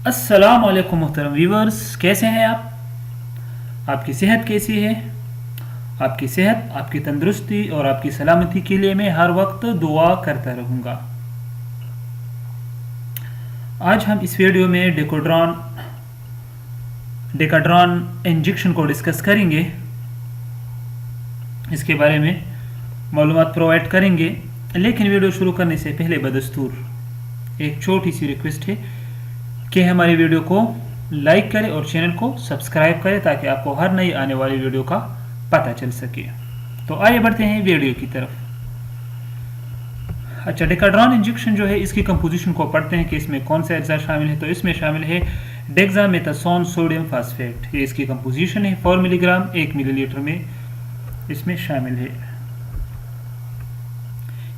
अस्सलाम वालेकुम मुहतरम व्यूवर्स, कैसे हैं आप? आपकी सेहत कैसी है? आपकी सेहत, आपकी तंदुरुस्ती और आपकी सलामती के लिए मैं हर वक्त दुआ करता रहूँगा। आज हम इस वीडियो में डेकाड्रॉन इंजेक्शन को डिस्कस करेंगे। इसके बारे में मालूमात प्रोवाइड करेंगे, लेकिन वीडियो शुरू करने से पहले बदस्तूर एक छोटी सी रिक्वेस्ट है कि हमारी वीडियो को लाइक करें और चैनल को सब्सक्राइब करें ताकि आपको हर नई आने वाली वीडियो का पता चल सके। तो आइए बढ़ते हैं वीडियो की तरफ। अच्छा, डेकाड्रॉन इंजेक्शन जो है, इसकी कंपोजिशन को पढ़ते हैं कि इसमें कौन से अज्जा शामिल है। तो इसमें शामिल है डेक्सामेथासोन सोडियम फास्फेट, ये इसकी कंपोजिशन है। 4 मिलीग्राम 1 मिलीलीटर में इसमें शामिल है।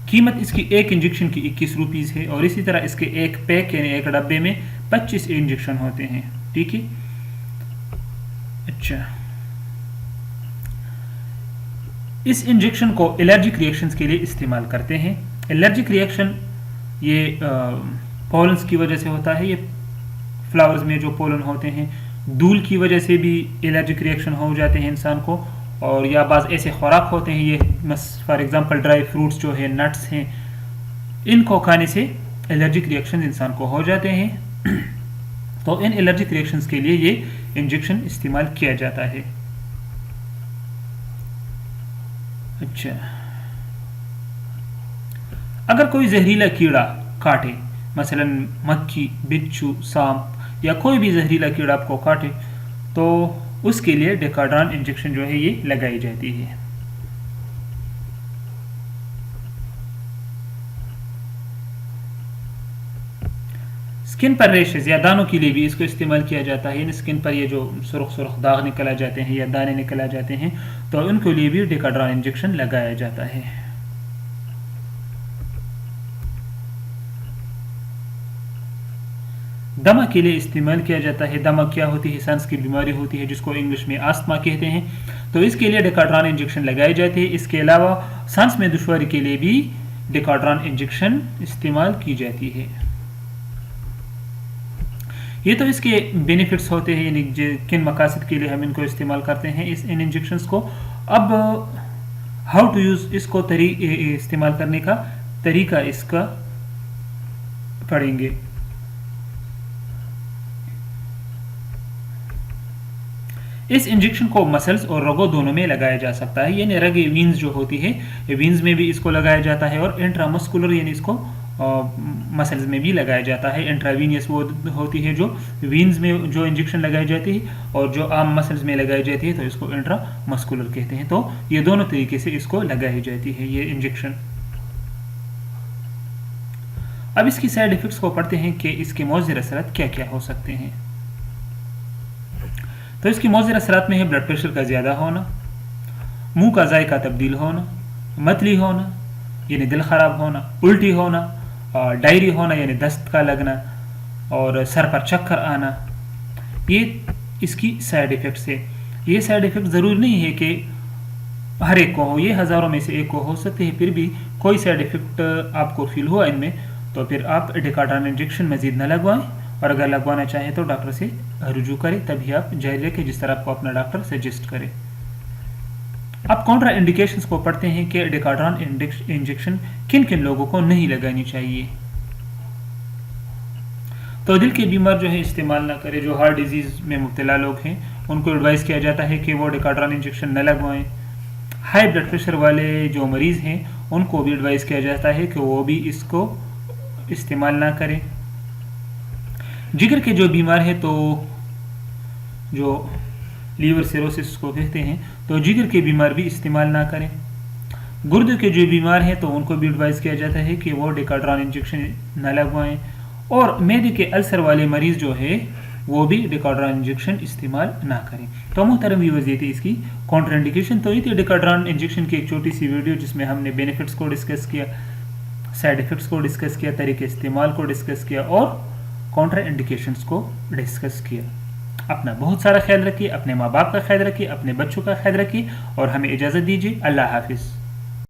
कीमत इसकी एक इंजेक्शन की 21 रुपीज़ है और इसी तरह इसके एक पैक यानी एक डब्बे में 25 इंजेक्शन होते हैं। ठीक है। अच्छा, इस इंजेक्शन को एलर्जिक रिएक्शंस के लिए इस्तेमाल करते हैं। एलर्जिक रिएक्शन ये पोलन्स की वजह से होता है। ये फ्लावर्स में जो पोलन होते हैं, धूल की वजह से भी एलर्जिक रिएक्शन हो जाते हैं इंसान को, और या बाज़ ऐसे खुराक होते हैं, ये फॉर एग्जांपल ड्राई फ्रूट्स जो है, नट्स हैं, इनको खाने से एलर्जिक रिएक्शन इंसान को हो जाते हैं। तो इन एलर्जिक रिएक्शंस के लिए ये इंजेक्शन इस्तेमाल किया जाता है। अच्छा, अगर कोई जहरीला कीड़ा काटे, मसलन मक्खी, बिच्छू, सांप या कोई भी जहरीला कीड़ा आपको काटे, तो उसके लिए डेकाड्रॉन इंजेक्शन जो है ये लगाई जाती है। स्किन पर रेशेस या दानों के लिए भी इसको इस्तेमाल किया जाता है। स्किन पर ये जो सुर्ख सुर्ख दाग निकल आ जाते हैं या दाने निकल आ जाते हैं, तो उनके लिए भी डेकाड्रॉन इंजेक्शन लगाया जाता है। दमा के लिए इस्तेमाल किया जाता है। दमा क्या होती है? सांस की बीमारी होती है जिसको इंग्लिश में आस्थमा कहते हैं। तो इसके लिए डेकाड्रॉन इंजेक्शन लगाई जाती है। इसके अलावा सांस में दुश्वारी के लिए भी डेकाड्रॉन इंजेक्शन इस्तेमाल की जाती है। ये तो इसके बेनिफिट्स होते हैं, यानी किन मकासद के लिए हम इनको इस्तेमाल करते हैं इन इंजेक्शंस को। अब हाउ टू यूज, इसको इस्तेमाल करने का तरीका इसका पढ़ेंगे। इस इंजेक्शन को मसल्स और रगों दोनों में लगाया जा सकता है, यानी रग वीन्स जो होती है, वीन्स में भी इसको लगाया जाता है, और इंट्रामस्कुलर यानी इसको मसल्स में भी लगाया जाता है। इंट्रावीनियस वो होती है जो वीन्स में जो इंजेक्शन लगाई जाती है, और जो आम मसल्स में लगाई जाती है तो इसको इंट्रामस्कुलर कहते हैं। तो ये दोनों तरीके से इसको लगाई जाती है ये इंजेक्शन। अब इसकी साइड इफेक्ट्स को पढ़ते हैं कि इसके मौज़िर असरात क्या क्या हो सकते हैं। तो इसकी मौज़िर असरात में है ब्लड प्रेशर का ज़्यादा होना, मुंह का जायका तब्दील होना, मतली होना यानी दिल ख़राब होना, उल्टी होना, डायरी होना यानी दस्त का लगना, और सर पर चक्कर आना। ये इसकी साइड इफ़ेक्ट्स है। ये साइड इफ़ेक्ट ज़रूरी नहीं है कि हर एक को हो, ये हज़ारों में से एक को हो सकते हैं। फिर भी कोई साइड इफ़ेक्ट आपको फील हुआ इनमें, तो फिर आप डेकाड्रॉन इंजेक्शन मज़ीद न लगवाएं, और अगर लगवाना चाहें तो डॉक्टर से रुजू करें, तभी आप जारी रखें जिस तरह आपको अपना डॉक्टर सजेस्ट करे। अब कॉन्ट्रा इंडिकेशंस को पढ़ते हैं कि डेकाड्रॉन इंजेक्शन किन किन लोगों को नहीं लगानी चाहिए। तो दिल के बीमार जो है इस्तेमाल ना करें। जो हार्ट डिजीज़ में मुब्तला लोग हैं उनको एडवाइस किया जाता है कि वो डेकाड्रॉन इंजेक्शन न लगवाएं। हाई ब्लड प्रेशर वाले जो मरीज़ हैं उनको भी एडवाइस किया जाता है कि वो भी इसको इस्तेमाल ना करें। जिगर के जो बीमार है, तो जो लीवर सिरोसिस को कहते हैं, तो जिगर के बीमार भी इस्तेमाल ना करें। गुर्दे के जो बीमार हैं तो उनको भी एडवाइस किया जाता है कि वो डेकाड्रॉन इंजेक्शन न लगवाएं। और मैदे के अल्सर वाले मरीज़ जो है वो भी डेकाड्रॉन इंजेक्शन इस्तेमाल ना करें। तो मुहतरम व्यूअर्स, ये थी इसकी कॉन्ट्राइंडिकेशन। तो ये थी डेकाड्रॉन इंजेक्शन की एक छोटी सी वीडियो जिसमें हमने बेनिफिट्स को डिस्कस किया, साइड इफ़ेक्ट्स को डिस्कस किया, तरीके इस्तेमाल को डिस्कस किया, और कॉन्ट्रा इंडिकेशंस को डिस्कस किया। अपना बहुत सारा ख्याल रखिए, अपने माँ बाप का ख्याल रखिए, अपने बच्चों का ख्याल रखिए, और हमें इजाज़त दीजिए। अल्लाह हाफिज़।